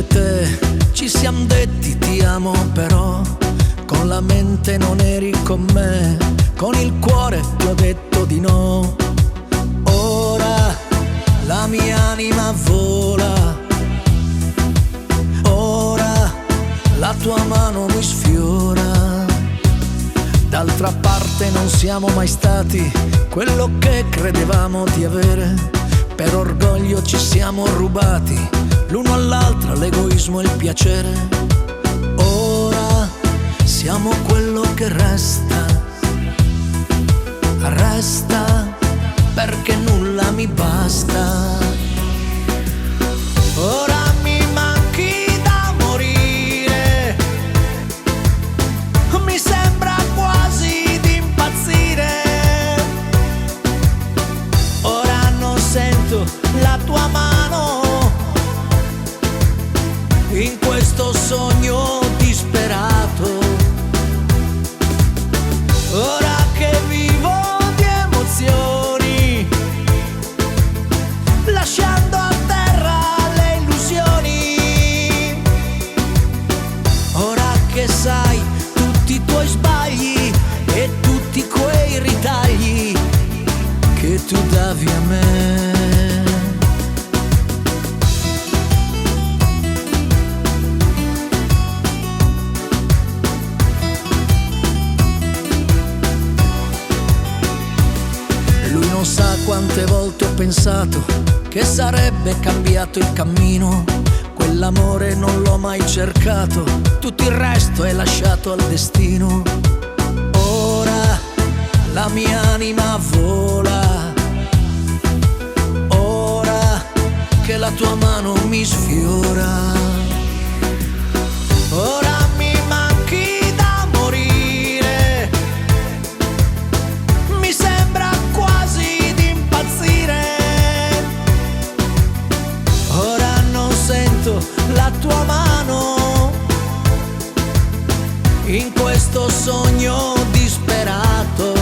e te ci siamo detti ti amo, però con la mente non eri con me, con il cuore ti ho detto di no. Ora la mia anima vola, ora la tua mano mi sfiora. D'altra parte non siamo mai stati quello che credevamo di avere, per orgoglio ci siamo rubati l'uno all'altro l'egoismo e il piacere. Ora siamo quello che resta, resta perché nulla mi basta. Ora mi manchi da morire, mi sembra quasi di impazzire. Ora non sento la tua mano in questo sogno disperato. Ora che vivo di emozioni, lasciando a terra le illusioni. Ora che sai tutti i tuoi sbagli e tutti quei ritagli che tu davi a me. Lui non sa quante volte ho pensato che sarebbe cambiato il cammino. Quell'amore non l'ho mai cercato, tutto il resto è lasciato al destino. Ora la mia anima vola, ora che la tua mano mi sfiora. Ora mi manchi da morire, mi sembra quasi di impazzire. Ora non sento la tua mano in questo sogno disperato.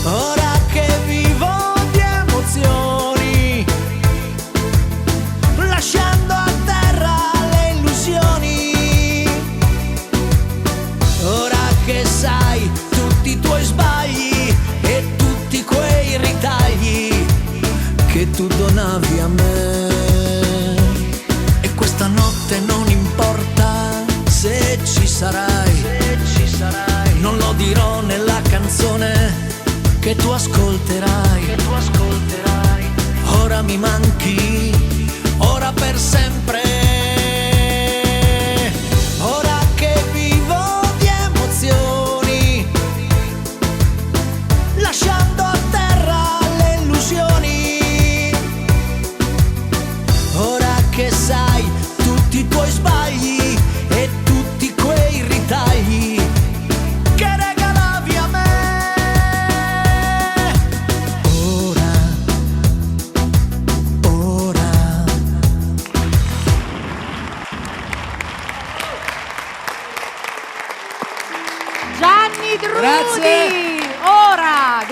Ora che vivo di emozioni, lasciando a terra le illusioni. Ora che sai tutti i tuoi sbagli e tutti quei ritagli che tu donavi a me. E questa notte non importa se ci sarai, non lo dirò nella canzone che tu ascolterai. Ora mi manchi, ora per sempre. Ora che vivo di emozioni, lasciando a terra le illusioni. Ora che sai tutti i tuoi sbagli e tutti quei ritagli che regalavi a me. Ora Gianni Drudi. Grazie. Ora,